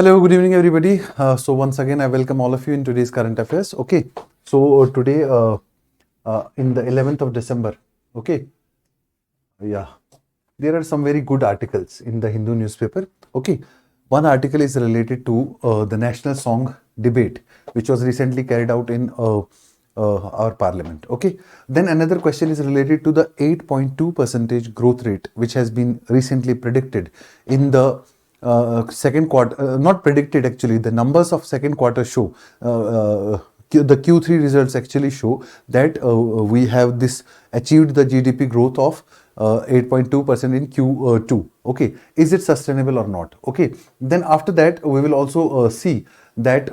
Hello, good evening, everybody. So once again, I welcome all of you in today's current affairs. Okay, so today, in the 11th of December, okay, yeah, there are some very good articles in the Hindu newspaper. Okay, one article is related to the national song debate, which was recently carried out in our parliament. Okay, then another question is related to the 8.2 percentage growth rate, which has been recently predicted in the second quarter, not predicted actually, the numbers of second quarter show, the Q3 results actually show that we have this achieved the GDP growth of 8.2% in Q2. Okay, is it sustainable or not? Okay, then after that, we will also see that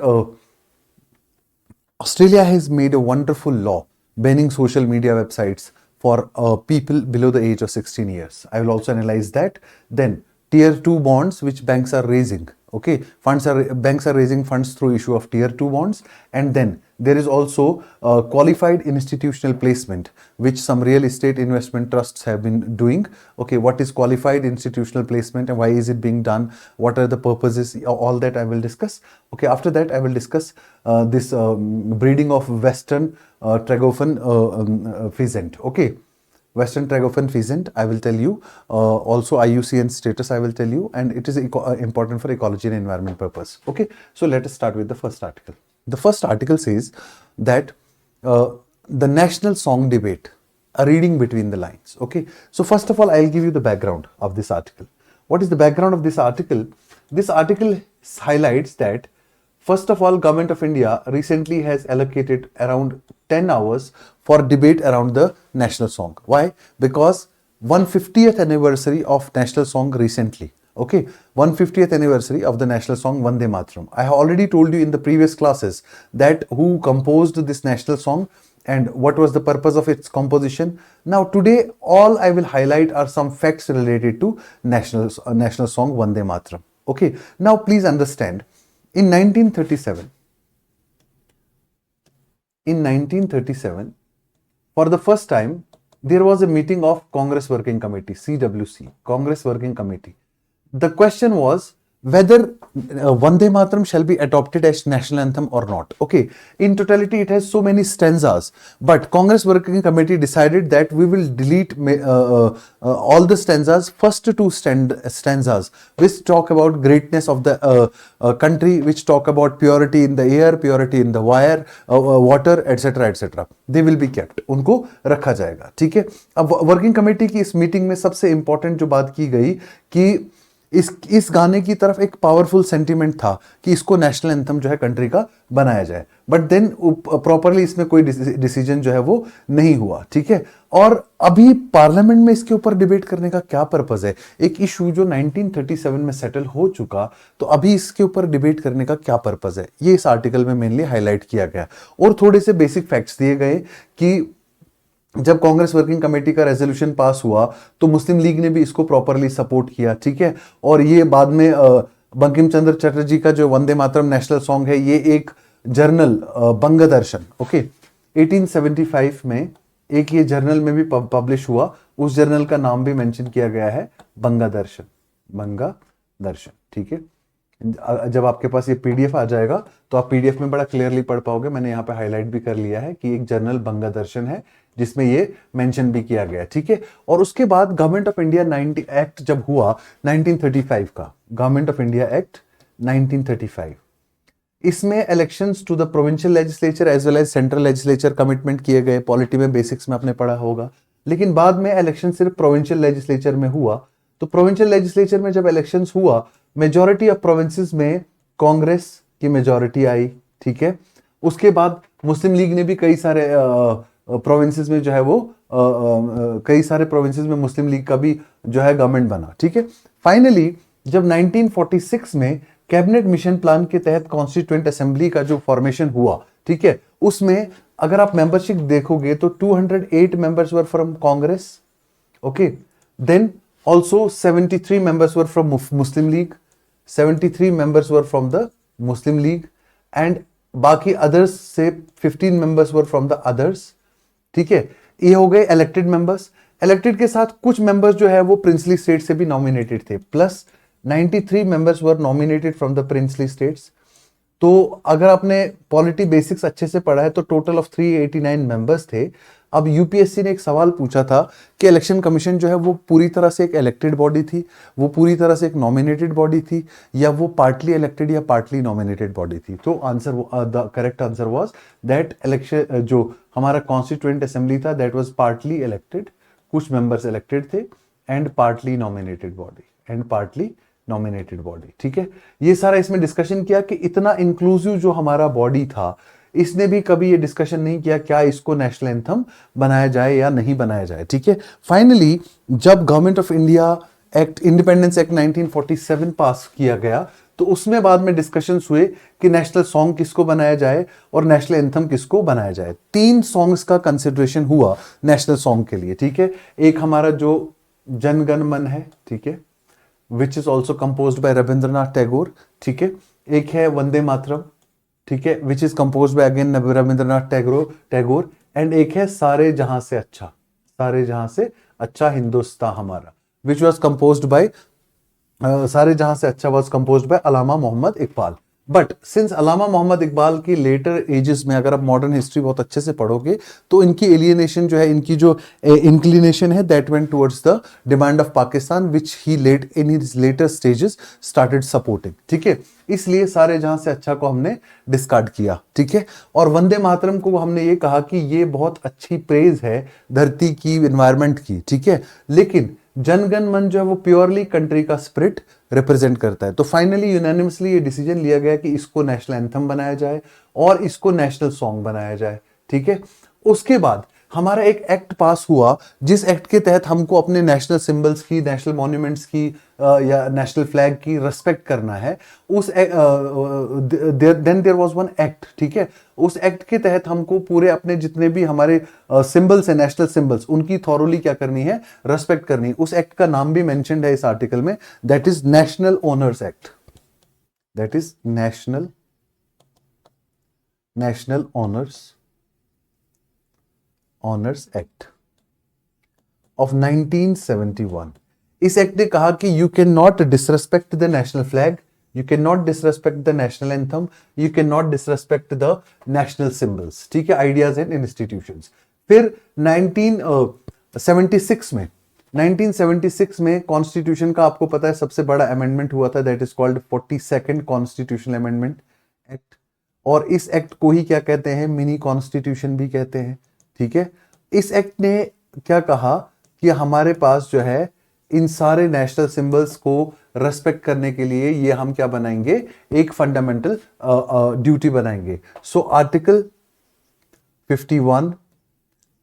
Australia has made a wonderful law banning social media websites for people below the age of 16 years. I will also analyze that. Then tier 2 bonds which banks are raising. Okay, banks are raising funds through issue of tier 2 bonds. And then there is also qualified institutional placement which some real estate investment trusts have been doing. Okay, what is qualified institutional placement and why is it being done? What are the purposes? All that I will discuss. Okay, after that I will discuss this breeding of Western Tragopan pheasant. Okay, Western Tragopan pheasant, I will tell you. Also IUCN status, I will tell you, and it is important for ecology and environment purpose. Okay, so let us start with the first article. The first article says that the national song debate, a reading between the lines. Okay, so first of all, I'll give you the background of this article. What is the background of this article? This article highlights that first of all, Government of India recently has allocated around 10 hours for debate around the national song. Why? Because 150th anniversary of national song recently. Okay, 150th anniversary of the national song Vande Mataram. I have already told you in the previous classes that who composed this national song and what was the purpose of its composition. Now today all I will highlight are some facts related to national song Vande Mataram. Okay, now please understand. In 1937, for the first time, there was a meeting of Congress Working Committee, CWC, Congress Working Committee. The question was whether Vande Mataram shall be adopted as national anthem or not. Okay, in totality it has so many stanzas, but Congress Working Committee decided that we will delete all the stanzas, first two stanzas which talk about greatness of the country, which talk about purity in the air, purity in the water, etc etc. They will be kept, उनको रखा जाएगा. ठीक है. अब working committee की इस meeting में सबसे इंपॉर्टेंट जो बात की गई कि इस गाने की तरफ एक पावरफुल सेंटीमेंट था कि इसको नेशनल एंथम जो है कंट्री का बनाया जाए, बट देन प्रॉपरली इसमें कोई डिसीजन जो है वो नहीं हुआ. ठीक है. और अभी पार्लियामेंट में इसके ऊपर डिबेट करने का क्या पर्पस है? एक इशू जो 1937 में सेटल हो चुका, तो अभी इसके ऊपर डिबेट करने का क्या पर्पस है? ये इस आर्टिकल में मेनली हाईलाइट किया गया और थोड़े से बेसिक फैक्ट्स दिए गए कि जब कांग्रेस वर्किंग कमेटी का रेजोल्यूशन पास हुआ तो मुस्लिम लीग ने भी इसको प्रॉपरली सपोर्ट किया. ठीक है. और ये बाद में बंकिम चंद्र चटर्जी का जो वंदे मातरम नेशनल सॉन्ग है, ये एक जर्नल बंगदर्शन, ओके, 1875 में एक ये जर्नल में भी पब्लिश हुआ. उस जर्नल का नाम भी मेंशन किया गया है, बंगदर्शन. बंगदर्शन. ठीक है. जब आपके पास ये पीडीएफ आ जाएगा तो आप पीडीएफ में बड़ा क्लियरली पढ़ पाओगे. मैंने यहाँ पे हाईलाइट भी कर लिया है कि एक जर्नल बंगदर्शन है जिसमें ये मेंशन भी किया गया. ठीक है. और उसके बाद गवर्नमेंट ऑफ इंडिया 90 एक्ट जब हुआ 1935 का, गवर्नमेंट ऑफ इंडिया एक्ट 1935, इसमें elections to the provincial legislature as well as central legislature commitment किए गए. पॉलिटी में बेसिक्स में आपने पढ़ा होगा. लेकिन बाद में इलेक्शन सिर्फ प्रोविंशियल लेजिस्लेचर में हुआ. तो प्रोविंशियल लेजिस्लेचर में जब इलेक्शंस हुआ, मेजॉरिटी ऑफ प्रोविंसेस में कांग्रेस की मेजॉरिटी आई. ठीक है. उसके बाद मुस्लिम लीग ने भी कई सारे प्रोविंसेस में जो है वो कई सारे प्रोविंसेस में मुस्लिम लीग का भी जो है गवर्नमेंट बना. ठीक है. फाइनली जब 1946 में कैबिनेट मिशन प्लान के तहत कॉन्स्टिट्यूएंट असेंबली का जो फॉर्मेशन हुआ, ठीक है, उसमें अगर आप मेंबरशिप देखोगे तो 208 members were from Congress. Okay. Then also 73 members were from Muslim League, 73 members were from the Muslim League, and बाकी others से 15 members were from the others. ठीक है. ये हो गए इलेक्टेड मेंबर्स. इलेक्टेड के साथ कुछ मेंबर्स जो है वो प्रिंसली स्टेट से भी नॉमिनेटेड थे, plus 93 members were nominated from the princely states. तो अगर आपने पॉलिटी बेसिक्स अच्छे से पढ़ा है तो टोटल ऑफ 389 मेंबर्स थे। अब यूपीएससी ने एक सवाल पूछा था कि इलेक्शन कमीशन जो है वो पूरी तरह से एक इलेक्टेड बॉडी थी, वो पूरी तरह से एक नॉमिनेटेड बॉडी थी, या वो पार्टली इलेक्टेड या पार्टली नॉमिनेटेड बॉडी थी। तो answer, the correct answer was that election जो हमारा कॉन्स्टिट्यूएंट असेंबली था दैट वाज पार्टली इलेक्टेड, कुछ मेंबर्स इलेक्टेड थे, एंड पार्टली नॉमिनेटेड बॉडी, ठीक है। ये सारा इसमें डिस्कशन किया कि इतना इंक्लूसिव जो हमारा बॉडी था, इसने भी कभी ये डिस्कशन नहीं किया क्या इसको नेशनल एंथम बनाया जाए या नहीं बनाया जाए, ठीक है। फाइनली जब government of India act, independence act 1947 पास किया गया, तो उसमें बाद में डिस्कशंस हुए कि नेशनल सॉन्ग किसको बनाया जाए और नेशनल एंथम किसको बनाया जाए। 3 सॉन्ग्स का कंसिडरेशन हुआ नेशनल सॉन्ग के लिए, ठीक है। एक हमारा जो जन गण मन है, ठीक है, which is also composed bye Rabindranath Tagore, ठीक है। एक है वंदे मातरम, ठीक है, which is composed bye again Rabindranath Tagore, and एक है सारे जहां से अच्छा हिंदुस्तान हमारा, विच वॉज कंपोज्ड बाय सारे Jahan Se Achha was composed by Allama Mohammad Iqbal. But since Allama Mohammad Iqbal की लेटर एजेस में, अगर आप मॉडर्न हिस्ट्री बहुत अच्छे से पढ़ोगे तो इनकी एलियनेशन जो है, इनकी जो इंक्लिनेशन है, that went towards the demand of Pakistan, which he let in his later stages started supporting, ठीक है। इसलिए सारे जहां से अच्छा को हमने डिस्कार्ड किया, ठीक है। और वंदे मातरम को हमने ये कहा कि ये बहुत अच्छी प्रेज है धरती की, एनवायरमेंट की, ठीक है। लेकिन जनगण मन जो है वो प्योरली कंट्री का स्पिरिट रिप्रेजेंट करता है। तो फाइनली यूनानिमसली ये डिसीजन लिया गया कि इसको नेशनल एंथम बनाया जाए और इसको नेशनल सॉन्ग बनाया जाए, ठीक है। उसके बाद हमारा एक एक्ट पास हुआ, जिस एक्ट के तहत हमको अपने नेशनल सिंबल्स की, नेशनल मॉन्यूमेंट्स की या नेशनल फ्लैग की रिस्पेक्ट करना है। उस then there was one act, ठीक है। उस एक्ट के तहत हमको पूरे अपने जितने भी हमारे सिंबल्स हैं, नेशनल सिंबल्स, उनकी थॉरोली क्या करनी है, रेस्पेक्ट करनी है। उस एक्ट का नाम भी मेंशन्ड है इस आर्टिकल में, that is national honours act, that is national honours act of 1971। इस एक्ट ने कहा कि you can not disrespect the national flag, you can not disrespect the national anthem, you can not disrespect the national symbols, ठीक है, ideas and institutions. फिर 1976 में constitution का आपको पता है सबसे बड़ा अमेंडमेंट हुआ था, that is called 42nd constitutional amendment act. और इस एक्ट को ही क्या कहते हैं, मिनी कॉन्स्टिट्यूशन भी कहते हैं, ठीक है। इस एक्ट ने क्या कहा कि हमारे पास जो है इन सारे नेशनल सिंबल्स को रेस्पेक्ट करने के लिए ये हम क्या बनाएंगे, एक फंडामेंटल ड्यूटी बनाएंगे। So article 51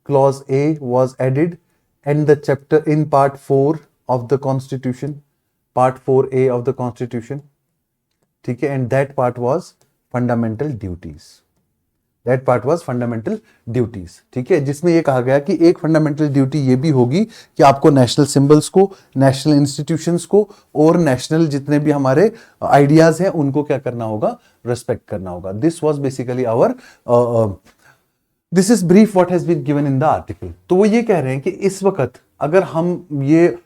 clause A was added and the chapter in part 4 of the constitution, part 4A of the constitution, ठीक है। And that part was fundamental duties, ठीक है, जिसमें यह कहा गया कि एक फंडामेंटल ड्यूटी ये भी होगी कि आपको नेशनल सिंबल्स को, नेशनल इंस्टीट्यूशंस को और नेशनल जितने भी हमारे आइडियाज हैं उनको क्या करना होगा, रेस्पेक्ट करना होगा। This was basically our, this is brief what has been given in the article. तो वो ये कह रहे हैं कि इस वक्त अगर हम ये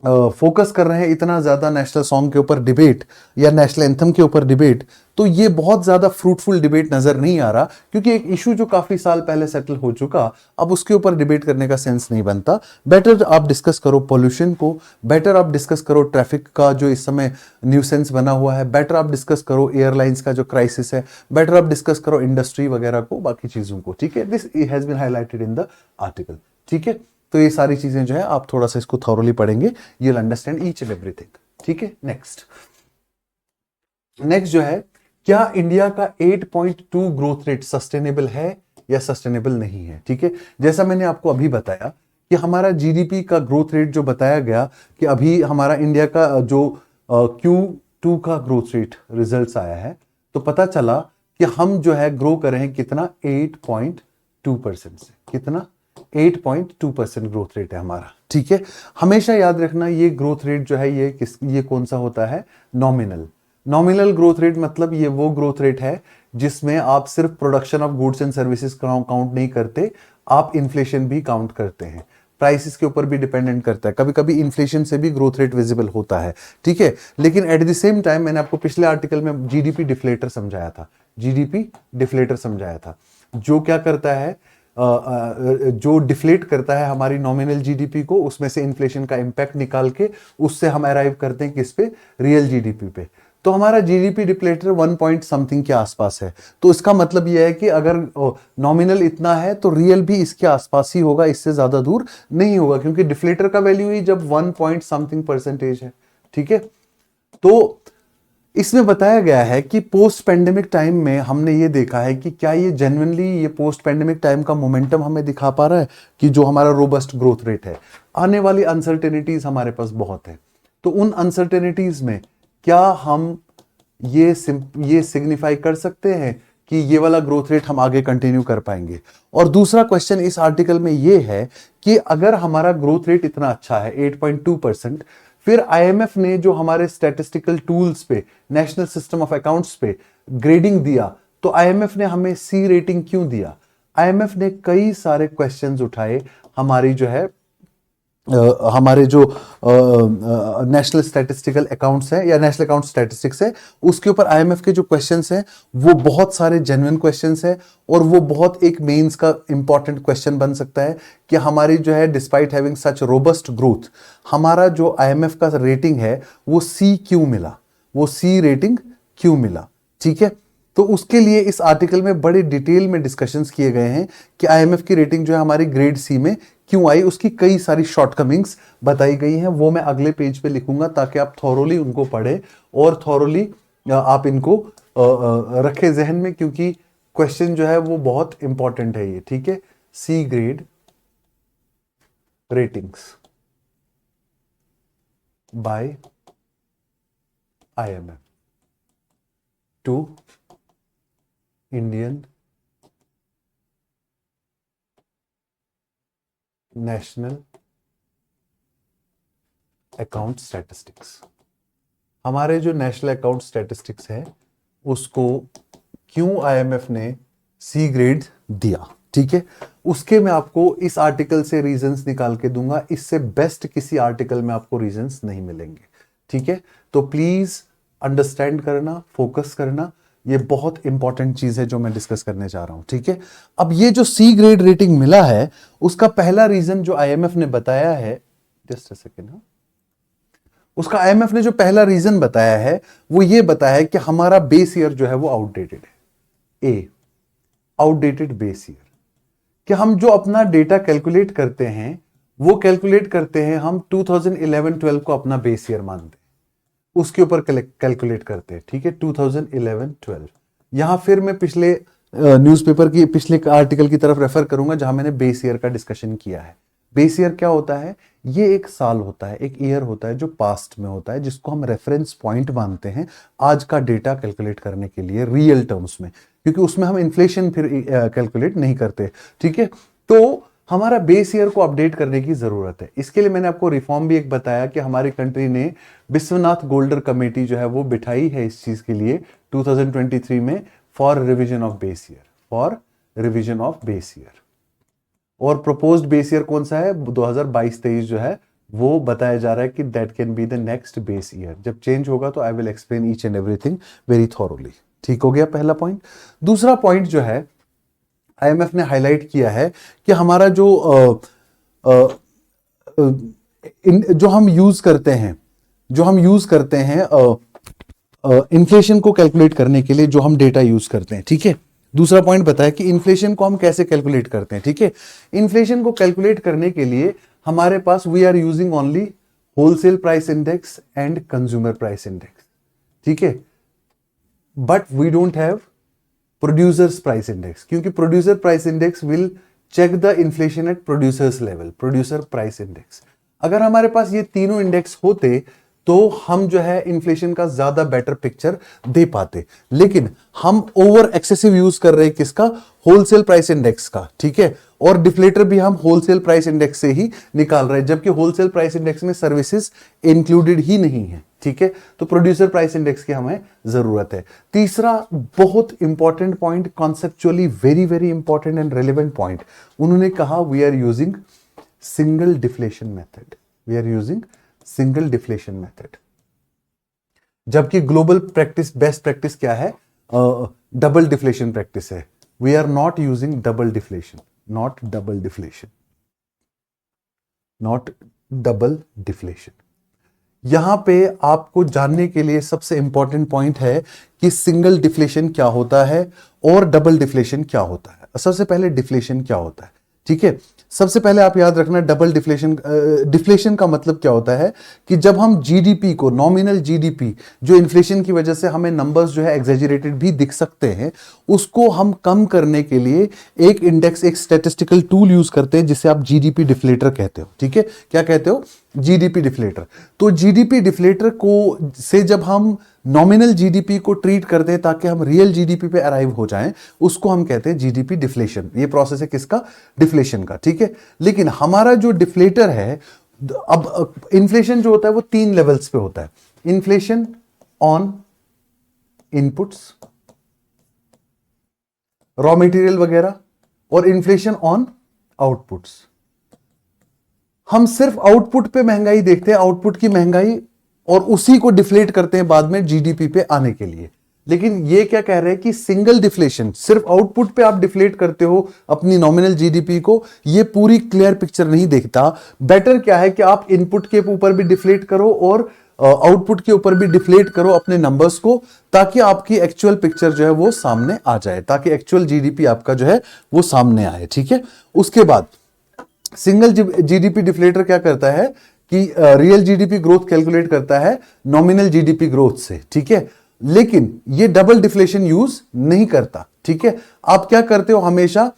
फोकस कर रहे हैं इतना ज्यादा नेशनल सॉन्ग के ऊपर डिबेट या नेशनल एंथम के ऊपर डिबेट, तो ये बहुत ज्यादा फ्रूटफुल डिबेट नजर नहीं आ रहा, क्योंकि एक इशू जो काफी साल पहले सेटल हो चुका, अब उसके ऊपर डिबेट करने का सेंस नहीं बनता। बेटर आप डिस्कस करो पॉल्यूशन को, बेटर आप डिस्कस करो ट्रैफिक का जो इस समय न्यूसेंस बना हुआ है, बेटर आप डिस्कस करो एयरलाइंस का जो क्राइसिस है, बेटर आप डिस्कस करो इंडस्ट्री वगैरह को, बाकी चीजों को, ठीक है। This has been highlighted in the article, ठीक है। तो ये सारी चीजें जो है आप थोड़ा सा इसको थॉरोली पढ़ेंगे, you will understand each and everything, ठीक है। नेक्स्ट जो है, क्या इंडिया का 8.2 ग्रोथ रेट सस्टेनेबल है या सस्टेनेबल नहीं है, ठीक है। जैसा मैंने आपको अभी बताया कि हमारा जीडीपी का ग्रोथ रेट जो बताया गया कि अभी हमारा इंडिया का जो Q2 का ग्रोथ रेट रिजल्ट्स आया है, तो पता चला कि हम जो है ग्रो कर रहे हैं कितना, 8.2% से, कितना 8.2% ग्रोथ रेट है हमारा, ठीक है। हमेशा याद रखना ये ग्रोथ रेट जो है ये कौन सा होता है, नॉमिनल ग्रोथ रेट, मतलब ये वो ग्रोथ रेट है जिसमें आप सिर्फ production of goods and services count नहीं करते, आप इन्फ्लेशन भी काउंट करते हैं। प्राइसेस के ऊपर भी डिपेंडेंट करता है, कभी कभी इन्फ्लेशन से भी ग्रोथ रेट विजिबल होता है, ठीक है। लेकिन एट द सेम टाइम मैंने आपको पिछले आर्टिकल में जीडीपी डिफ्लेटर समझाया था, जीडीपी डिफ्लेटर समझाया था, जो क्या करता है, जो डिफ्लेट करता है हमारी नॉमिनल जीडीपी को, उसमें से इन्फ्लेशन का इंपैक्ट निकाल के उससे हम अराइव करते हैं किस पे, रियल जीडीपी पे। तो हमारा जीडीपी डिप्लेटर 1 पॉइंट समथिंग के आसपास है, तो इसका मतलब यह है कि अगर नॉमिनल इतना है तो रियल भी इसके आसपास ही होगा, इससे ज्यादा दूर नहीं होगा, क्योंकि डिफ्लेटर का वैल्यू ही जब 1 पॉइंट समथिंग परसेंटेज है, ठीक है। तो इसमें बताया गया है कि पोस्ट पेंडेमिक टाइम में हमने ये देखा है कि क्या ये जेन्युइनली ये पोस्ट पेंडेमिक टाइम का मोमेंटम हमें दिखा पा रहा है कि जो हमारा रोबस्ट ग्रोथ रेट है। आने वाली अनसर्टेनिटीज हमारे पास बहुत है, तो उन अनसर्टेनिटीज में क्या हम ये सिग्निफाई कर सकते हैं कि ये वाला ग्रोथ रेट हम आगे कंटिन्यू कर पाएंगे। और दूसरा क्वेश्चन इस आर्टिकल में ये है कि अगर हमारा ग्रोथ रेट इतना अच्छा है 8.2%, फिर आईएमएफ ने जो हमारे स्टैटिस्टिकल टूल्स पे, नेशनल सिस्टम ऑफ अकाउंट्स पे ग्रेडिंग दिया, तो आईएमएफ ने हमें सी रेटिंग क्यों दिया? आईएमएफ ने कई सारे क्वेश्चंस उठाए हमारी जो है हमारे जो नेशनल स्टैटिस्टिकल अकाउंट्स है या नेशनल अकाउंट स्टैटिस्टिक्स है, उसके ऊपर आईएमएफ के जो क्वेश्चंस हैं वो बहुत सारे जेन्युइन क्वेश्चंस हैं, और वो बहुत एक मेंस का इंपॉर्टेंट क्वेश्चन बन सकता है कि हमारी जो है despite having such robust growth, हमारा जो आईएमएफ का रेटिंग है वो सी क्यों मिला, वो सी रेटिंग क्यों मिला, ठीक है। तो उसके लिए इस आर्टिकल में बड़े डिटेल में डिस्कशंस किए गए हैं कि आईएमएफ की रेटिंग जो है हमारी ग्रेड सी में क्यों आई, उसकी कई सारी शॉर्टकमिंग्स बताई गई हैं, वो मैं अगले पेज पे लिखूंगा ताकि आप थॉरोली उनको पढ़ें और थॉरोली आप इनको रखें जहन में, क्योंकि क्वेश्चन जो है वो बहुत इंपॉर्टेंट है ये, ठीक है। C grade ratings by IMF to Indian national account statistics. हमारे जो नेशनल अकाउंट स्टैटिस्टिक्स है उसको क्यों आईएमएफ ने सी ग्रेड दिया, ठीक है। उसके मैं आपको इस आर्टिकल से रीजंस निकाल के दूंगा, इससे बेस्ट किसी आर्टिकल में आपको रीजंस नहीं मिलेंगे, ठीक है। तो प्लीज अंडरस्टैंड करना, फोकस करना, ये बहुत इंपॉर्टेंट चीज है जो मैं डिस्कस करने जा रहा हूं, ठीक है। अब ये जो सी ग्रेड रेटिंग मिला है उसका पहला रीजन जो आईएमएफ ने बताया है, जस्ट अ सेकेंड, उसका आईएमएफ ने जो पहला रीजन बताया है वो ये बताया है कि हमारा बेस ईयर जो है वो आउटडेटेड है। ए, आउटडेटेड बेस ईयर, कि हम जो अपना डेटा कैलकुलेट करते हैं वो कैलकुलेट करते हैं हम 2011-12 को अपना बेस ईयर मानते हैं, उसके ऊपर कैलकुलेट करते हैं, ठीक है। 2011-12 यहां फिर मैं पिछले न्यूज़पेपर की पिछले आर्टिकल की तरफ रेफर करूंगा जहां मैंने बेस ईयर का डिस्कशन किया है। बेस ईयर क्या होता है? ये एक साल होता है, एक ईयर होता है जो पास्ट में होता है, जिसको हम रेफरेंस पॉइंट मानते हैं आज का डेटा कैलकुलेट करने के लिए रियल टर्म्स में, क्योंकि उसमें हम इन्फ्लेशन फिर कैलकुलेट नहीं करते, ठीक है। तो हमारा बेस ईयर को अपडेट करने की जरूरत है। इसके लिए मैंने आपको रिफॉर्म भी एक बताया कि हमारी कंट्री ने विश्वनाथ गोल्डर कमेटी जो है वो बिठाई है इस चीज के लिए 2023 में, for revision of base year, for revision of base year. और प्रपोज्ड बेस ईयर कौन सा है? 2022-23 जो है वो बताया जा रहा है कि that can be the next base year. जब चेंज होगा तो I will explain each and everything very thoroughly. ठीक हो गया पहला पॉइंट। दूसरा पॉइंट जो है आईएमएफ ने हाईलाइट किया है कि हमारा जो जो हम यूज करते हैं इन्फ्लेशन को कैलकुलेट करने के लिए जो हम डेटा यूज करते हैं, ठीक है। दूसरा पॉइंट बताया कि इन्फ्लेशन को हम कैसे कैलकुलेट करते हैं, ठीक है। इन्फ्लेशन को कैलकुलेट करने के लिए हमारे पास we are using only wholesale price index and consumer price index, ठीक है। But we don't have producers price index, क्योंकि producer price index will check the inflation at producers level, producer price index. अगर हमारे पास ये तीनों index होते तो हम जो है इन्फ्लेशन का ज्यादा बेटर पिक्चर दे पाते, लेकिन हम ओवर एक्सेसिव यूज कर रहे हैं किसका? होलसेल प्राइस इंडेक्स का, ठीक है। और डिफ्लेटर भी हम होलसेल प्राइस इंडेक्स से ही निकाल रहे हैं, जबकि होलसेल प्राइस इंडेक्स में सर्विसेज इंक्लूडेड ही नहीं है, ठीक है। तो प्रोड्यूसर प्राइस इंडेक्स की हमें जरूरत है। तीसरा बहुत important point, conceptually very very important and relevant point, उन्होंने कहा we are using single deflation method, we are using single deflation method. जबकि ग्लोबल प्रैक्टिस, बेस्ट प्रैक्टिस क्या है? डबल डिफ्लेशन प्रैक्टिस है। We are not using double deflation, not double deflation, not double deflation. यहां पे आपको जानने के लिए सबसे इंपॉर्टेंट पॉइंट है कि सिंगल डिफ्लेशन क्या होता है और डबल डिफ्लेशन क्या होता है। सबसे पहले डिफ्लेशन क्या होता है, ठीक है। सबसे पहले आप याद रखना डबल डिफ्लेशन, डिफ्लेशन का मतलब क्या होता है कि जब हम जीडीपी को, नॉमिनल जीडीपी, जो इन्फ्लेशन की वजह से हमें नंबर्स जो है एग्जेजरेटेड भी दिख सकते हैं, उसको हम कम करने के लिए एक इंडेक्स, एक स्टैटिस्टिकल टूल यूज करते हैं जिसे आप जीडीपी डिफ्लेटर कहते हो, ठीक है। क्या कहते हो? GDP deflator. तो जीडीपी डिफ्लेटर को से जब हम नॉमिनल जीडीपी को ट्रीट करते हैं ताकि हम रियल जीडीपी पे अराइव हो जाएं, उसको हम कहते हैं जीडीपी डिफ्लेशन। ये प्रोसेस है किसका? डिफ्लेशन का, ठीक है। लेकिन हमारा जो डिफ्लेटर है, अब इन्फ्लेशन जो होता है वो 3 लेवल्स पे होता है। Inflation on inputs, raw material वगैरह, और इन्फ्लेशन ऑन आउटपुट्स। हम सिर्फ आउटपुट पे महंगाई देखते हैं, आउटपुट की महंगाई, और उसी को डिफ्लेट करते हैं बाद में जीडीपी पे आने के लिए। लेकिन ये क्या कह रहे हैं कि सिंगल डिफ्लेशन, सिर्फ आउटपुट पे आप डिफ्लेट करते हो अपनी नॉमिनल जीडीपी को, ये पूरी क्लियर पिक्चर नहीं देखता। बेटर क्या है कि आप इनपुट के ऊपर भी डिफ्लेट करो और आउटपुट के ऊपर भी डिफ्लेट करो अपने नंबर्स को, ताकि आपकी एक्चुअल पिक्चर जो है वो सामने आ जाए, ताकि एक्चुअल जीडीपी आपका जो है वो सामने आए, ठीक है। उसके बाद सिंगल जीडीपी डिफ्लेटर क्या करता है कि रियल जीडीपी ग्रोथ कैलकुलेट करता है नॉमिनल जीडीपी ग्रोथ से, ठीक है। लेकिन ये डबल डिफ्लेशन यूज नहीं करता, ठीक है। आप क्या करते हो? हमेशा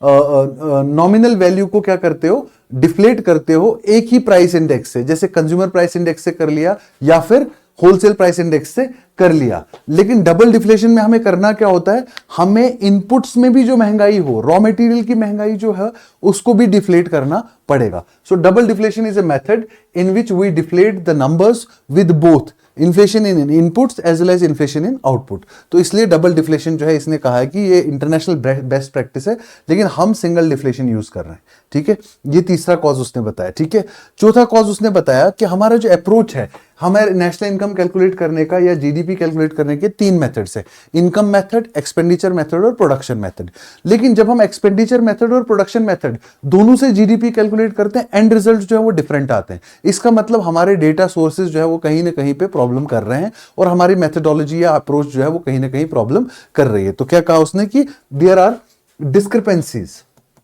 नॉमिनल वैल्यू को क्या करते हो? डिफ्लेट करते हो एक ही प्राइस इंडेक्स से, जैसे कंज्यूमर प्राइस इंडेक्स से कर लिया या फिर होलसेल प्राइस इंडेक्स से कर लिया। लेकिन डबल डिफ्लेशन में हमें करना क्या होता है? हमें इनपुट्स में भी जो महंगाई हो, रॉ मटेरियल की महंगाई जो है, उसको भी डिफ्लेट करना पड़ेगा। So double deflation is a method in which we deflate the numbers with both inflation in inputs as well as inflation in output. तो इसलिए डबल डिफ्लेशन जो है, इसने कहा है कि ये इंटरनेशनल बेस्ट प्रैक्टिस है, लेकिन हम सिंगल डिफ्लेशन यूज कर रहे हैं, ठीक है। ये तीसरा कॉज उसने बताया, ठीक है। चौथा कॉज उसने बताया कि हमारा जो अप्रोच है, हमारे नेशनल इनकम कैलकुलेट करने का या जीडीपी कैलकुलेट करने के 3 मेथड्स है, इनकम मेथड, एक्सपेंडिचर मेथड और प्रोडक्शन मेथड। लेकिन जब हम एक्सपेंडिचर मेथड और प्रोडक्शन मेथड दोनों से जीडीपी कैलकुलेट करते हैं, एंड रिजल्ट जो है वो डिफरेंट आते हैं। इसका मतलब हमारे डेटा सोर्सेज जो है वो कहीं ना कहीं पे प्रॉब्लम कर रहे हैं, और हमारी मेथडोलॉजी या अप्रोच जो है वो कहीं ना कहीं प्रॉब्लम कर रही है। तो क्या कहा उसने कि there are discrepancies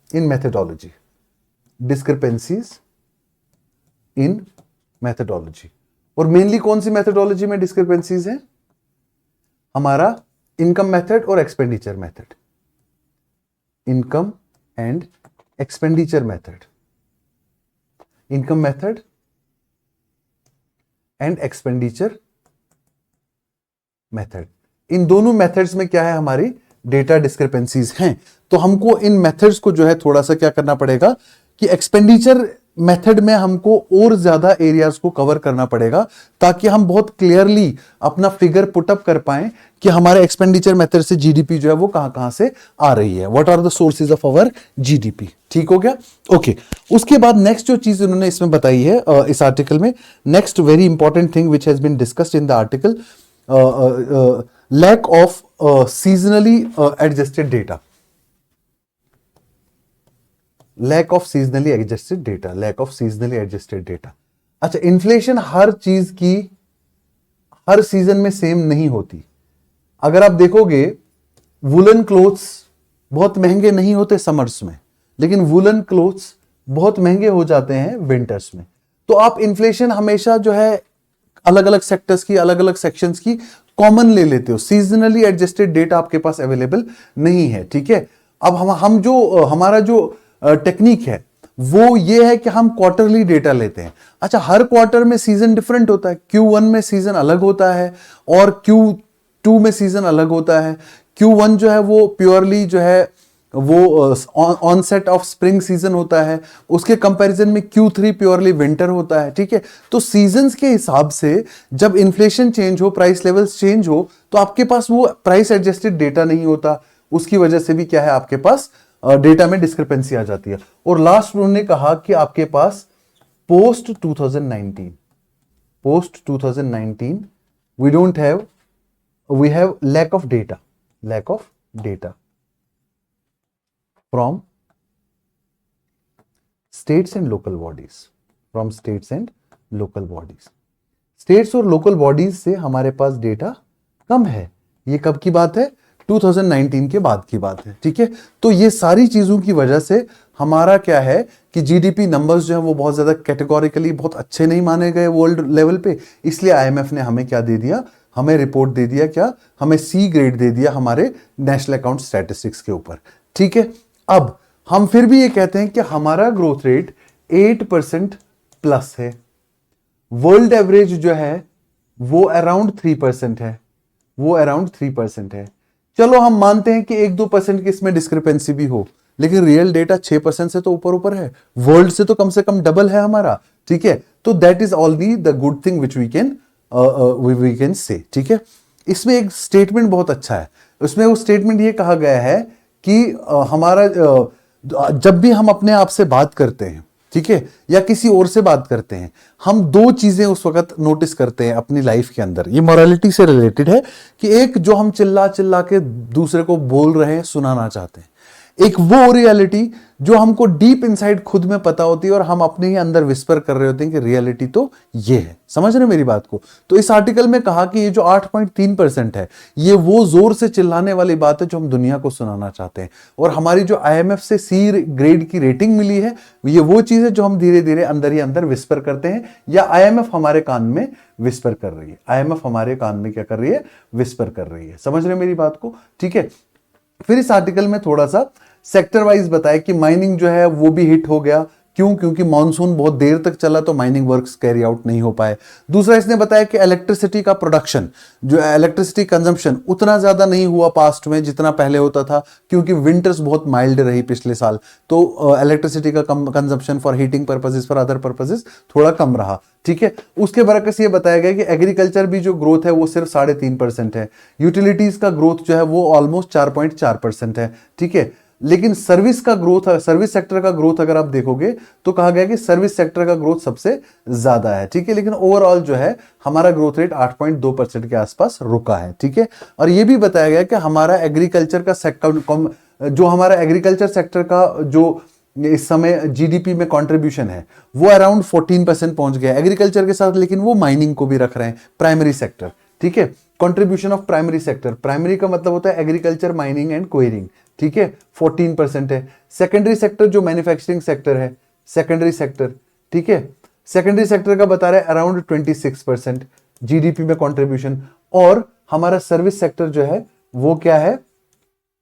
in methodology, discrepancies in methodology. और मेनली कौन सी मेथडोलॉजी में डिस्क्रिपेंसीज है? हमारा इनकम मेथड और expenditure method, income and expenditure method, income method and expenditure method. इन दोनों मेथड्स में क्या है? हमारी डेटा डिस्क्रिपेंसीज हैं। तो हमको इन मेथड्स को जो है थोड़ा सा क्या करना पड़ेगा कि एक्सपेंडिचर मेथड में हमको और ज्यादा एरियाज को कवर करना पड़ेगा, ताकि हम बहुत क्लियरली अपना फिगर पुटअप कर पाएं कि हमारे एक्सपेंडिचर मेथड से जीडीपी जो है वो कहां से आ रही है, what are the sources of our GDP. ठीक हो गया? ओके। उसके बाद नेक्स्ट जो चीज उन्होंने इसमें बताई है इस आर्टिकल में, next very important thing which has been discussed in the article, lack of seasonally adjusted data, lack of seasonally adjusted data, lack of seasonally adjusted data. अच्छा, इन्फ्लेशन हर चीज की हर सीजन में सेम नहीं होती। अगर आप देखोगे वुलन क्लोथ्स बहुत महंगे नहीं होते समर्स में, लेकिन वुलन क्लोथ्स बहुत महंगे हो जाते हैं विंटर्स में। तो आप इन्फ्लेशन हमेशा जो है अलग अलग सेक्टर्स की, अलग अलग सेक्शंस की कॉमन ले लेते हो, सीजनली एडजस्टेड डेटा आपके पास अवेलेबल नहीं है। ठीक है, अब हम जो हमारा जो टेक्निक है वो ये है कि हम क्वार्टरली डेटा लेते हैं। अच्छा, हर क्वार्टर में सीजन डिफरेंट होता है, Q1 में सीजन अलग होता है और Q2 में सीजन अलग होता है। Q1 जो है वो प्योरली जो है वो ऑनसेट ऑफ स्प्रिंग सीजन होता है, उसके कंपैरिजन में Q3 प्योरली विंटर होता है। ठीक है, तो सीजन्स के हिसाब से जब इन्फ्लेशन चेंज हो, प्राइस लेवल्स चेंज हो, तो आपके पास वो प्राइस एडजस्टेड डेटा नहीं होता। उसकी वजह से भी क्या है, आपके पास डेटा में डिस्क्रिपेंसी आ जाती है। और लास्ट उन्होंने कहा कि आपके पास post 2019 we have lack of data from states and local bodies, states और लोकल बॉडीज से हमारे पास डेटा कम है। ये कब की बात है? 2019 के बाद की बात है, ठीक है। तो ये सारी चीजों की वजह से हमारा क्या है कि जीडीपी नंबर्स जो है वो बहुत ज्यादा कैटेगोरिकली बहुत अच्छे नहीं माने गए वर्ल्ड लेवल पे, इसलिए आईएमएफ ने हमें क्या दे दिया, हमें रिपोर्ट दे दिया, क्या हमें सी ग्रेड दे दिया हमारे नेशनल अकाउंट स्टैटिस्टिक्स के ऊपर, ठीक है। अब हम फिर भी ये कहते हैं कि हमारा ग्रोथ रेट 8% प्लस है, वर्ल्ड एवरेज जो है वो अराउंड 3% है, चलो हम मानते हैं कि 1-2% की इसमें डिस्क्रिपेंसी भी हो, लेकिन रियल डेटा 6% से तो ऊपर है, वर्ल्ड से तो कम डबल है हमारा, ठीक है। तो that is already the good thing which we can say, ठीक है। इसमें एक स्टेटमेंट बहुत अच्छा है, उसमें वो स्टेटमेंट ये कहा गया है कि हमारा जब भी हम अपने आप से बात करते हैं, ठीक है, या किसी और से बात करते हैं, हम 2 चीजें उस वक्त नोटिस करते हैं अपनी लाइफ के अंदर, ये मोरालिटी से रिलेटेड है कि एक जो हम चिल्ला के दूसरे को बोल रहे हैं, सुनाना चाहते हैं, एक वो रियलिटी जो हमको डीप इनसाइड खुद में पता होती है और हम अपने ही अंदर विस्पर कर रहे होते हैं कि रियलिटी तो ये है। समझ रहे मेरी बात को? तो इस आर्टिकल में कहा कि ये जो 8.3% है, ये वो जोर से चिल्लाने वाली बात है जो हम दुनिया को सुनाना चाहते हैं, और हमारी जो आईएमएफ से सी ग्रेड की रेटिंग मिली है, ये वो चीज है जो हम धीरे धीरे अंदर ही अंदर विस्पर करते हैं, या आईएमएफ हमारे कान में विस्पर कर रही है, आईएमएफ हमारे कान में क्या कर रही है, विस्पर कर रही है। समझ रहे मेरी बात को? ठीक है। फिर इस आर्टिकल में थोड़ा सा सेक्टर वाइज बताया कि माइनिंग जो है वो भी हिट हो गया, क्यों? क्योंकि मॉनसून बहुत देर तक चला तो माइनिंग वर्क्स कैरी आउट नहीं हो पाए। दूसरा इसने बताया कि इलेक्ट्रिसिटी का प्रोडक्शन, जो इलेक्ट्रिसिटी कंजम्पशन उतना ज्यादा नहीं हुआ पास्ट में जितना पहले होता था, क्योंकि विंटर्स बहुत माइल्ड रही पिछले साल, तो इलेक्ट्रिसिटी का consumption for heating purposes, for other purposes थोड़ा कम रहा, ठीक है। उसके बरकस ये बताया गया कि एग्रीकल्चर भी जो ग्रोथ है वो सिर्फ 3.5% है, यूटिलिटीज का ग्रोथ जो है वो ऑलमोस्ट 4.4% है, ठीक है। लेकिन सर्विस सेक्टर का ग्रोथ अगर आप देखोगे तो कहा गया कि सर्विस सेक्टर का ग्रोथ सबसे ज्यादा है, ठीक है। लेकिन ओवरऑल जो है हमारा ग्रोथ रेट 8.2% के आसपास रुका है, ठीक है। और यह भी बताया गया कि हमारा एग्रीकल्चर का सेक्टर का जो इस समय जीडीपी में कंट्रीब्यूशन है वो अराउंड 14% पहुंच गया एग्रीकल्चर के साथ, लेकिन वो माइनिंग को भी रख रहे हैं, प्राइमरी सेक्टर, ठीक है। Contribution of primary sector, primary का मतलब होता है एग्रीकल्चर, माइनिंग एंड क्वेरिंग, ठीक है, 14% है। सेकेंडरी सेक्टर जो मैन्युफैक्चरिंग सेक्टर है, सेकेंडरी सेक्टर, ठीक है, सेकेंडरी सेक्टर का बता रहे हैं अराउंड 26% जीडीपी में कंट्रीब्यूशन, और हमारा सर्विस सेक्टर जो है वो क्या है,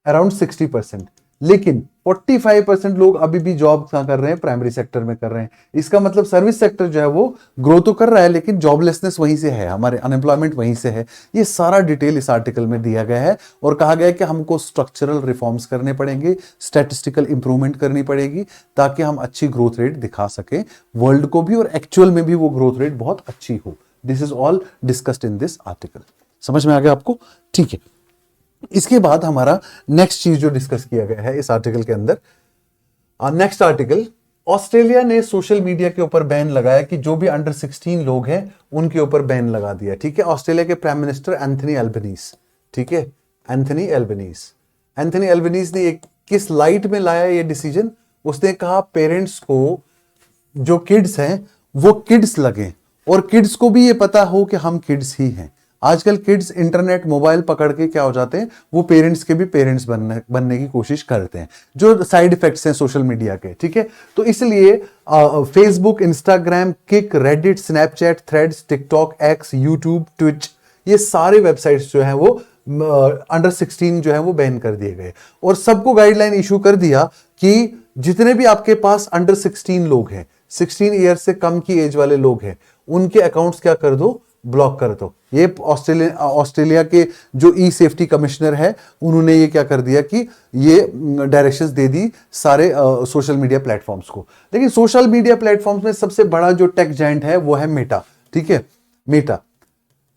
अराउंड 60%। लेकिन 45% लोग अभी भी जॉब कहां कर रहे हैं, प्राइमरी सेक्टर में कर रहे हैं। इसका मतलब सर्विस सेक्टर जो है वो ग्रो तो कर रहा है, लेकिन जॉबलेसनेस वहीं से है, हमारे अनएम्प्लॉयमेंट वहीं से है। ये सारा डिटेल इस आर्टिकल में दिया गया है, और कहा गया है कि हमको स्ट्रक्चरल रिफॉर्म्स करने पड़ेंगे, स्टैटिस्टिकल इंप्रूवमेंट करनी पड़ेगी, ताकि हम अच्छी ग्रोथ रेट दिखा सके वर्ल्ड को भी, और एक्चुअल में भी वो ग्रोथ रेट बहुत अच्छी हो। This is all discussed in this article. समझ में आ गया आपको? ठीक है। इसके बाद हमारा नेक्स्ट चीज जो डिस्कस किया गया है इस आर्टिकल के अंदर, नेक्स्ट आर्टिकल, ऑस्ट्रेलिया ने सोशल मीडिया के ऊपर बैन लगाया कि जो भी अंडर 16 लोग हैं उनके ऊपर बैन लगा दिया, ठीक है। ऑस्ट्रेलिया के प्राइम मिनिस्टर एंथनी एल्बनीज, ठीक है, एंथनी एल्बनीज ने एक किस लाइट में लाया ये डिसीजन? उसने कहा पेरेंट्स को जो किड्स हैं वो किड्स लगे, और किड्स को भी ये पता हो कि हम किड्स ही हैं। आजकल किड्स इंटरनेट मोबाइल पकड़ के क्या हो जाते हैं, वो पेरेंट्स के भी पेरेंट्स बनने की कोशिश करते हैं, जो साइड इफेक्ट्स हैं सोशल मीडिया के, ठीक है। तो इसलिए Facebook, Instagram, kick, Reddit, Snapchat, threads, TikTok, x, YouTube, Twitch, ये सारे वेबसाइट्स जो हैं वो अंडर 16 जो है वो बैन कर दिए गए, और सबको गाइडलाइन इशू कर दिया कि जितने भी आपके पास अंडर 16 लोग हैं, 16 ईयर से कम की एज वाले लोग हैं, उनके अकाउंट्स क्या कर दो, ब्लॉक कर दो। ये ऑस्ट्रेलिया के जो ई सेफ्टी कमिश्नर है उन्होंने ये क्या कर दिया कि ये डायरेक्शंस दे दी सारे सोशल मीडिया प्लेटफॉर्म्स को। लेकिन सोशल मीडिया प्लेटफॉर्म्स में सबसे बड़ा जो टेक जायंट है वो है मेटा, ठीक है, मेटा।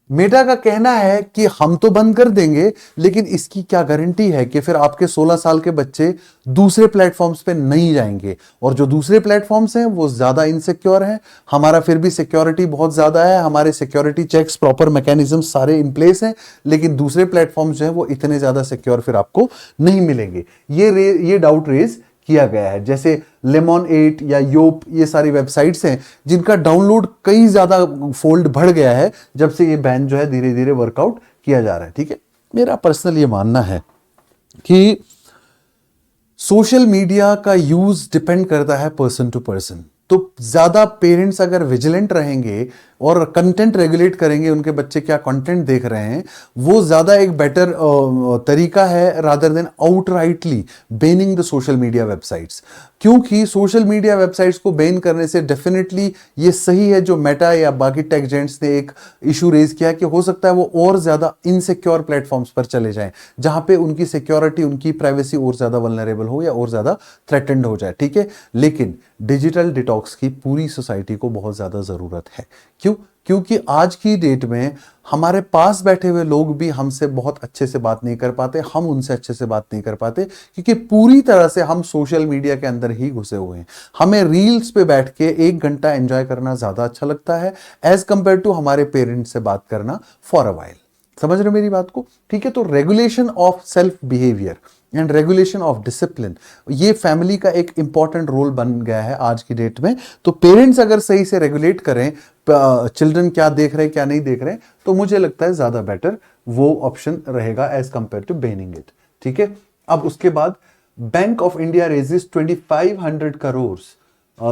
मेटा का कहना है कि हम तो बंद कर देंगे, लेकिन इसकी क्या गारंटी है कि फिर आपके 16 साल के बच्चे दूसरे प्लेटफॉर्म्स पे नहीं जाएंगे, और जो दूसरे प्लेटफॉर्म्स हैं वो ज्यादा इनसिक्योर हैं। हमारा फिर भी सिक्योरिटी बहुत ज्यादा है, हमारे सिक्योरिटी चेक्स प्रॉपर मैकेनिज्म सारे इन प्लेस हैं, लेकिन दूसरे प्लेटफॉर्म्स जो है वो इतने ज्यादा सिक्योर फिर आपको नहीं मिलेंगे। ये डाउट रेज किया गया है। जैसे लेमन8 या योप, ये सारी वेबसाइट्स हैं जिनका डाउनलोड कई ज्यादा फोल्ड बढ़ गया है जब से ये बैन जो है धीरे धीरे वर्कआउट किया जा रहा है। ठीक है, मेरा पर्सनल ये मानना है कि सोशल मीडिया का यूज डिपेंड करता है पर्सन टू पर्सन। तो ज्यादा पेरेंट्स अगर विजिलेंट रहेंगे और कंटेंट रेगुलेट करेंगे, उनके बच्चे क्या कंटेंट देख रहे हैं, वो ज्यादा एक बेटर तरीका है rather than outrightly banning the social media websites. क्योंकि सोशल मीडिया वेबसाइट्स को बैन करने से डेफिनेटली ये सही है जो मेटा या बाकी टेक जेंट्स ने एक इशू रेज किया कि हो सकता है वो और ज्यादा इनसिक्योर प्लेटफॉर्म्स पर चले जाएं, जहां पे उनकी सिक्योरिटी, उनकी प्राइवेसी और ज्यादा वल्नरेबल हो या और ज्यादा थ्रेटेंड हो जाए। ठीक है, लेकिन डिजिटल डिटॉक्स की पूरी सोसाइटी को बहुत ज्यादा जरूरत है। क्यों? क्योंकि आज की डेट में हमारे पास बैठे हुए लोग भी हमसे बहुत अच्छे से बात नहीं कर पाते, हम उनसे अच्छे से बात नहीं कर पाते, क्योंकि पूरी तरह से हम सोशल मीडिया के अंदर ही घुसे हुए हैं। हमें रील्स पे बैठ के 1 घंटा एंजॉय करना ज्यादा अच्छा लगता है एज कंपेयर टू हमारे पेरेंट्स से बात करना फॉर अ वाइल। समझ रहे हो मेरी बात को? ठीक है, तो regulation of self behaviour and regulation of discipline, ये फैमिली का एक इंपॉर्टेंट रोल बन गया है आज की डेट में। तो पेरेंट्स अगर सही से रेगुलेट करें चिल्ड्रन क्या देख रहे हैं क्या नहीं देख रहे हैं, तो मुझे लगता है ज्यादा बेटर वो ऑप्शन रहेगा as compare to banning it. ठीक है, अब उसके बाद bank of India raises 2500 crore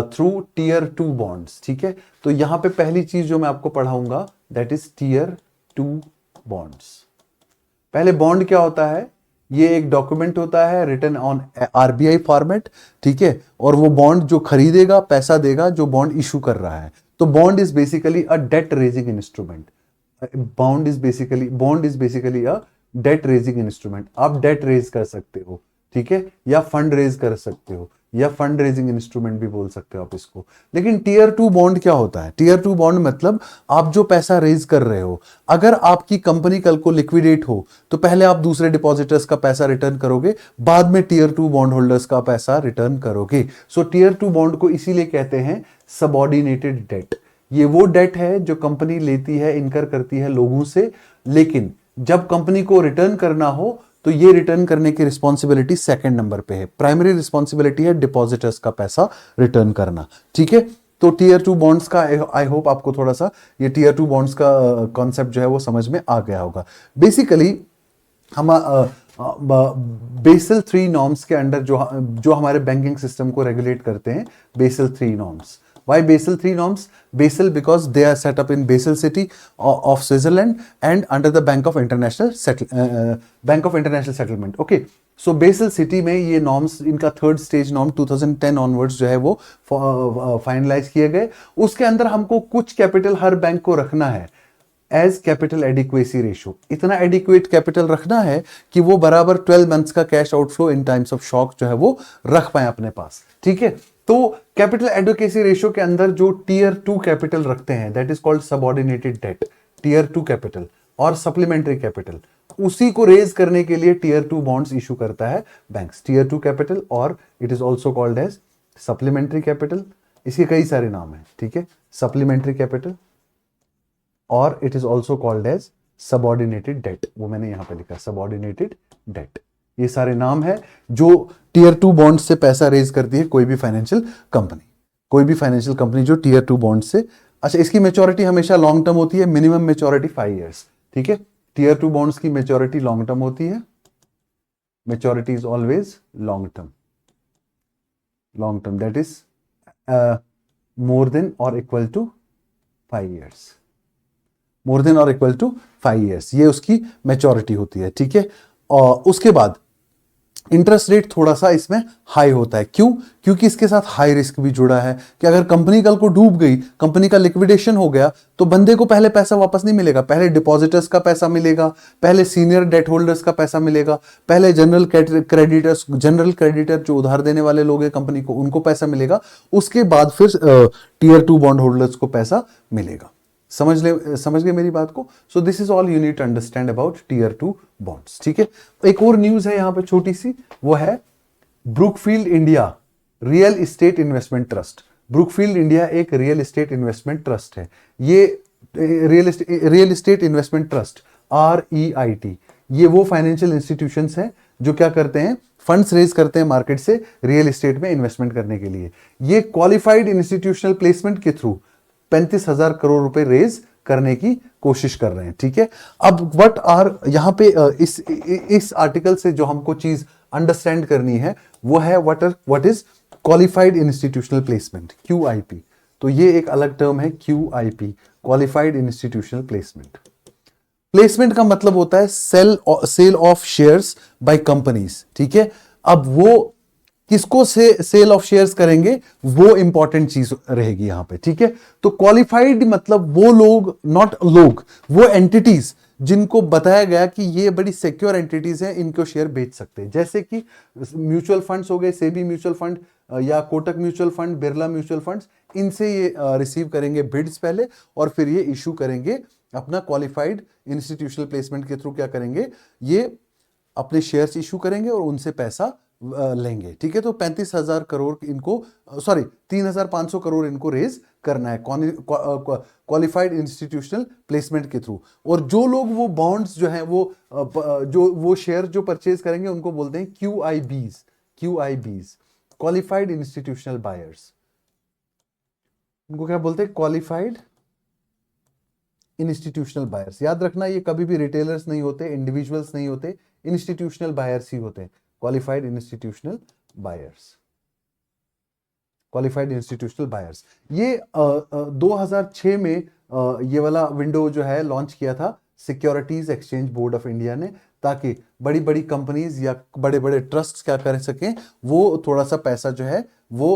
through tier 2 bonds. ठीक है, तो यहां पे पहली चीज जो मैं आपको पढ़ाऊंगा दैट इज टीयर 2 बॉन्ड्स। पहले बॉन्ड क्या होता है? ये एक डॉक्यूमेंट होता है रिटन ऑन आरबीआई फॉर्मेट। ठीक है, और वो बॉन्ड जो खरीदेगा पैसा देगा जो बॉन्ड इशू कर रहा है। तो bond is basically a debt raising instrument. Bond is basically a debt raising instrument. आप डेट रेज कर सकते हो, ठीक है, या फंड रेज कर सकते हो, या फंड रेजिंग इंस्ट्रूमेंट भी बोल सकते हो आप इसको। लेकिन टीयर 2 बॉन्ड क्या होता है? टीयर 2 बॉन्ड मतलब आप जो पैसा रेज कर रहे हो, अगर आपकी कंपनी कल को लिक्विडेट हो तो पहले आप दूसरे डिपॉजिटर्स का पैसा रिटर्न करोगे, बाद में टीयर 2 बॉन्ड होल्डर्स का पैसा रिटर्न करोगे। सो टीयर 2 बॉन्ड को इसीलिए कहते हैं सबऑर्डिनेटेड डेट। ये वो डेट है जो कंपनी लेती है, इनकर करती है लोगों से, लेकिन जब कंपनी को रिटर्न करना हो तो ये रिटर्न करने की रिस्पॉन्सिबिलिटी सेकंड नंबर पे है। प्राइमरी रिस्पॉन्सिबिलिटी है डिपॉजिटर्स का पैसा रिटर्न करना। ठीक है, तो टीयर 2 बॉन्ड्स का आई होप आपको थोड़ा सा ये टीयर 2 बॉन्ड्स का कॉन्सेप्ट जो है वो समझ में आ गया होगा। बेसिकली हम बेसल 3 नॉर्म्स के अंडर जो हमारे बैंकिंग सिस्टम को रेगुलेट करते हैं, basal 3 norms. Why Basel 3 norms? Basel because they are set up in Basel city of Switzerland and under the Bank of International Settlement. Okay, so Basel city में ये norms, इनका third stage norm 2010 onwards जो है वो finalise किए गए। उसके अंदर हमको कुछ कैपिटल हर बैंक को रखना है एज कैपिटल एडिक्वेसी रेशियो। इतना एडिक्वेट कैपिटल रखना है कि वो बराबर 12 मंथ्स का cash outflow in times of shock जो है वो रख पाए अपने पास। ठीक है, तो कैपिटल एडिक्वेसी रेशियो के अंदर जो टीयर 2 कैपिटल रखते हैं that is called subordinated debt. Tier 2 capital और सप्लीमेंट्री कैपिटल, उसी को रेज करने के लिए टीयर 2 बॉन्ड्स इशू करता है बैंक्स। टीयर 2 कैपिटल और it is also called as supplementary capital. इसके कई सारे नाम है। ठीक है, सप्लीमेंट्री कैपिटल और it is also called as subordinated debt. वो मैंने यहां पे लिखा सबऑर्डिनेटेड डेट। ये सारे नाम है जो टीयर 2 बॉन्ड से पैसा रेज करती है कोई भी फाइनेंशियल कंपनी। कोई भी फाइनेंशियल कंपनी जो टीयर 2 बॉन्ड से, अच्छा इसकी मेच्योरिटी हमेशा लॉन्ग टर्म होती है, मिनिमम मेच्योरिटी 5 इयर्स। ठीक है, टीयर 2 बॉन्ड्स की मेच्योरिटी लॉन्ग टर्म होती है। Maturity is always long term. Long term that is more than और equal to 5 years. More than और इक्वल टू 5 इयर्स, ये उसकी मेच्योरिटी होती है। ठीक है, और उसके बाद इंटरेस्ट रेट थोड़ा सा इसमें हाई होता है। क्यों? क्योंकि इसके साथ हाई रिस्क भी जुड़ा है कि अगर कंपनी कल को डूब गई, कंपनी का लिक्विडेशन हो गया, तो बंदे को पहले पैसा वापस नहीं मिलेगा। पहले डिपॉजिटर्स का पैसा मिलेगा, पहले सीनियर डेट होल्डर्स का पैसा मिलेगा, पहले जनरल क्रेडिटर जो उधार देने वाले लोग हैं कंपनी को, उनको पैसा मिलेगा, उसके बाद फिर टीयर 2 बॉन्ड होल्डर्स को पैसा मिलेगा। समझ गए मेरी बात को? So this is all you need to understand about tier 2 bonds, ठीक है। एक और न्यूज है यहां पे छोटी सी, वो है Brookfield India real estate investment trust. Brookfield India एक रियल एस्टेट इन्वेस्टमेंट ट्रस्ट है। ये real estate investment trust REIT, ये वो फाइनेंशियल इंस्टीट्यूशंस हैं जो क्या करते हैं, फंड्स रेज करते हैं मार्केट से रियल एस्टेट में इन्वेस्टमेंट करने के लिए। ये क्वालिफाइड इंस्टीट्यूशनल प्लेसमेंट के थ्रू 35,000 करोड़ रुपए रेज करने की कोशिश कर रहे हैं, ठीक है। अब व्हाट आर यहां पे इस आर्टिकल से जो हमको चीज अंडरस्टैंड करनी है वो है what is qualified institutional placement, QIP। तो ये एक अलग टर्म है QIP, qualified institutional placement. Placement का मतलब होता है sale of shares by companies, ठीक है। अब वो किसको से सेल ऑफ शेयर्स करेंगे वो इंपॉर्टेंट चीज रहेगी यहां पे, ठीक है। तो क्वालिफाइड मतलब वो लोग, नॉट लोग, वो एंटिटीज जिनको बताया गया कि ये बड़ी सिक्योर एंटिटीज हैं, इनको शेयर बेच सकते हैं। जैसे कि म्यूचुअल फंड्स हो गए, सेबी म्यूचुअल फंड या Kotak mutual fund, Birla mutual funds, इनसे ये रिसीव करेंगे बिड्स पहले और फिर ये इशू करेंगे अपना क्वालिफाइड इंस्टीट्यूशनल प्लेसमेंट के थ्रू क्या करेंगे, ये अपने शेयर्स इशू करेंगे और उनसे पैसा लेंगे, ठीक है। तो 35,000 करोड़ इनको, सॉरी 3,500 करोड़ इनको रेज करना है क्वालिफाइड इंस्टीट्यूशनल प्लेसमेंट के थ्रू। और जो लोग वो बॉन्ड्स जो हैं वो शेयर जो परचेज करेंगे उनको बोलते हैं QIBs, क्वालिफाइड इंस्टीट्यूशनल बायर्स। उनको क्या बोलते हैं, क्वालिफाइड इंस्टीट्यूशनल बायर्स। याद रखना ये कभी भी रिटेलर्स नहीं होते, इंडिविजुअल्स नहीं होते, इंस्टीट्यूशनल बायर्स ही होते हैं, qualified institutional buyers, qualified institutional buyers. ये 2006 में ये वाला विंडो जो है लॉन्च किया था securities exchange board of India ने, ताकि बड़ी बड़ी कंपनीज या बड़े बड़े ट्रस्ट क्या कर सकें, वो थोड़ा सा पैसा जो है वो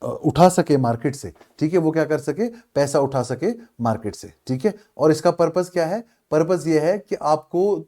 उठा सके मार्केट से, ठीक है। वो क्या कर सके, पैसा उठा सके मार्केट से, ठीक है। और इसका पर्पस क्या है, पर्पस ये है कि आपको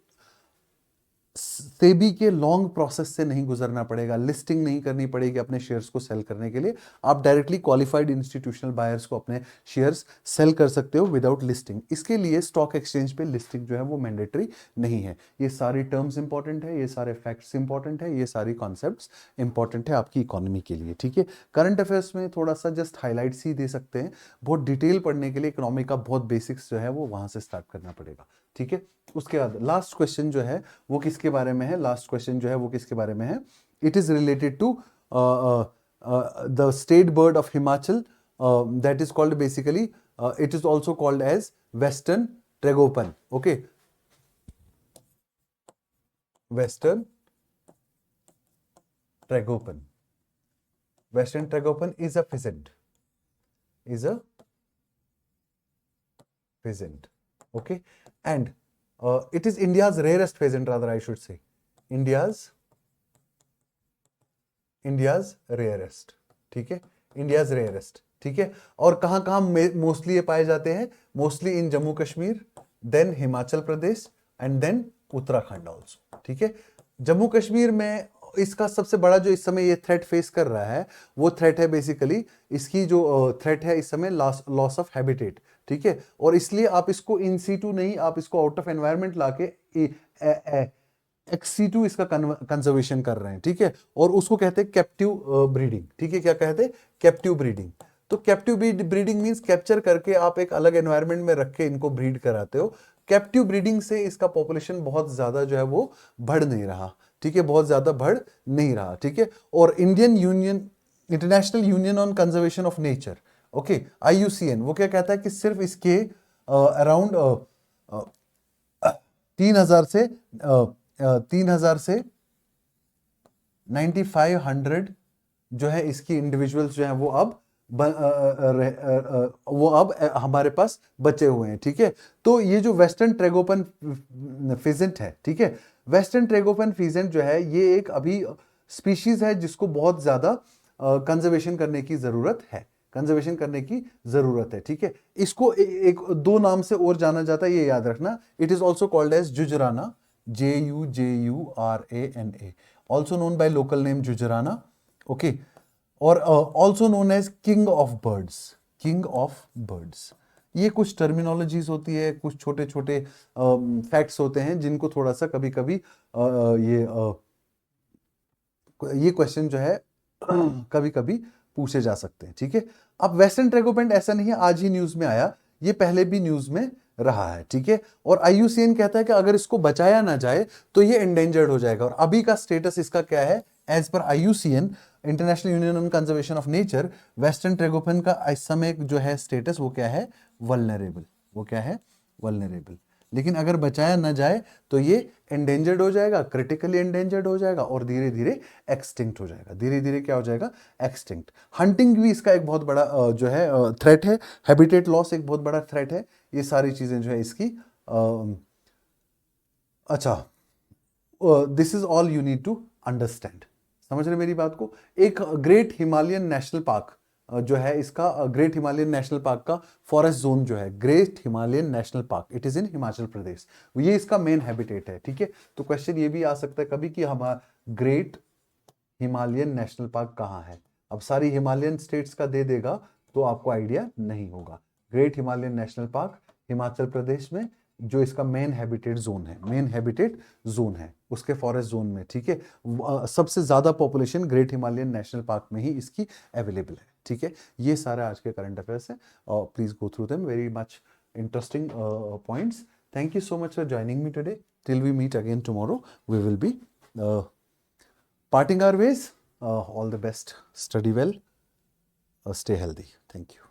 सेबी के लॉन्ग प्रोसेस से नहीं गुजरना पड़ेगा, लिस्टिंग नहीं करनी पड़ेगी अपने शेयर्स को सेल करने के लिए। आप डायरेक्टली क्वालिफाइड इंस्टीट्यूशनल बायर्स को अपने शेयर्स सेल कर सकते हो विदाउट लिस्टिंग। इसके लिए स्टॉक एक्सचेंज पे लिस्टिंग जो है वो मैंडेटरी नहीं है। ये सारी टर्म्स इंपॉर्टेंट है, ये सारे फैक्ट्स इंपॉर्टेंट है, ये सारी कॉन्सेप्ट्स इंपॉर्टेंट है आपकी इकोनॉमी के लिए, ठीक है। करंट अफेयर्स में थोड़ा सा जस्ट हाईलाइट्स ही दे सकते हैं, बहुत डिटेल पढ़ने के लिए इकोनॉमी का बहुत बेसिक्स जो है वो वहां से स्टार्ट करना पड़ेगा, ठीक है। उसके बाद लास्ट क्वेश्चन जो है वो किसके बारे में है, लास्ट क्वेश्चन जो है वो किसके बारे में है, it is related to the state bird of Himachal, that is called basically, it is also called as western tragopan, okay. Western tragopan, western tragopan is a pheasant, okay, and it is India's rarest pheasant, rather I should say, India's rarest, ठीक है, India's rarest, ठीक है। और कहां कहां mostly ये पाए जाते हैं, mostly in Jammu Kashmir, then Himachal Pradesh and then Uttarakhand also, ठीक है। जम्मू कश्मीर में इसका सबसे बड़ा जो इस समय ये थ्रेट फेस कर रहा है वो थ्रेट है बेसिकली, इसकी जो थ्रेट है इस समय लॉस ऑफ हैबिटेट, ठीक है। और इसलिए आप इसको इन सीटू नहीं, आप इसको आउट ऑफ एनवायरमेंट लाके एक्स-सीटू इसका कंजर्वेशन कर रहे हैं, ठीक है। और उसको कहते हैं कैप्टिव ब्रीडिंग, ठीक है। क्या कहते हैं, कैप्टिव ब्रीडिंग। तो कैप्टिव ब्रीडिंग मींस कैप्चर करके आप एक अलग एनवायरमेंट में रख के इनको ब्रीड कराते हो। कैप्टिव ब्रीडिंग से इसका पॉपुलेशन बहुत ज्यादा जो है वो बढ़ नहीं रहा, ठीक है, बहुत ज्यादा बढ़ नहीं रहा, ठीक है। और international union on conservation of nature, okay, IUCN, वो क्या कहता है कि सिर्फ इसके अराउंड 3,000 से 9,500 जो है इसकी इंडिविजुअल्स जो है वो अब हमारे पास बचे हुए हैं, ठीक है। तो ये जो वेस्टर्न ट्रेगोपन फिजेंट है, ठीक है, वेस्टर्न ट्रेगोपन फिजेंट जो है ये एक अभी स्पीशीज है जिसको बहुत ज्यादा कंजर्वेशन करने की जरूरत है, ठीक है। इसको एक दो नाम से और जाना जाता है, ये याद रखना, it is also called as Jujurana, JUJURANA, also known by local name Jujurana, okay, और also known as king of birds, king of birds. ये कुछ टर्मिनोलॉजीज होती है, कुछ छोटे छोटे फैक्ट्स होते हैं जिनको थोड़ा सा कभी कभी ये क्वेश्चन जो है कभी कभी पूछे जा सकते हैं, ठीक है। अब वेस्टर्न ट्रैगोपैन ऐसा नहीं है आज ही न्यूज में आया, ये पहले भी न्यूज में रहा है, ठीक है। और IUCN कहता है कि अगर इसको बचाया ना जाए तो ये एंडेंजर्ड हो जाएगा। और अभी का स्टेटस इसका क्या है, as per IUCN, international union on conservation of nature, western tragopan का इस समय जो है स्टेटस वो क्या है, वल्नरेबल। वो क्या है, वल्नरेबल। लेकिन अगर बचाया ना जाए तो ये एंडेंजर्ड हो जाएगा, क्रिटिकली एंडेंजर्ड हो जाएगा और धीरे धीरे एक्सटिंक्ट हो जाएगा। धीरे धीरे क्या हो जाएगा, एक्सटिंक्ट। हंटिंग भी इसका एक बहुत बड़ा जो है थ्रेट है, हैबिटेट लॉस एक बहुत बड़ा थ्रेट है। ये सारी चीजें जो है इसकी अच्छा, this is all you need to understand. समझ रहे मेरी बात को। एक ग्रेट हिमालयन नेशनल पार्क जो है इसका, ग्रेट हिमालयन नेशनल पार्क का फॉरेस्ट जोन जो है, Great Himalayan National Park, it is in Himachal Pradesh, ये इसका मेन हैबिटेट है, ठीक है। तो क्वेश्चन ये भी आ सकता है कभी कि हमारा ग्रेट हिमालयन नेशनल पार्क कहाँ है। अब सारी हिमालयन स्टेट्स का दे देगा तो आपको आइडिया नहीं होगा। Great Himalayan National Park Himachal Pradesh में, जो इसका मेन हैबिटेट जोन है, मेन हैबिटेट जोन है उसके फॉरेस्ट जोन में, ठीक है। सबसे ज्यादा population Great Himalayan National Park में ही इसकी अवेलेबल है, ठीक है। ये सारे आज के करंट अफेयर्स हैं और please go through them, very much interesting points. Thank you so much for joining me today. Till we meet again tomorrow, we will be parting our ways. All the best. Study well. Stay healthy. Thank you.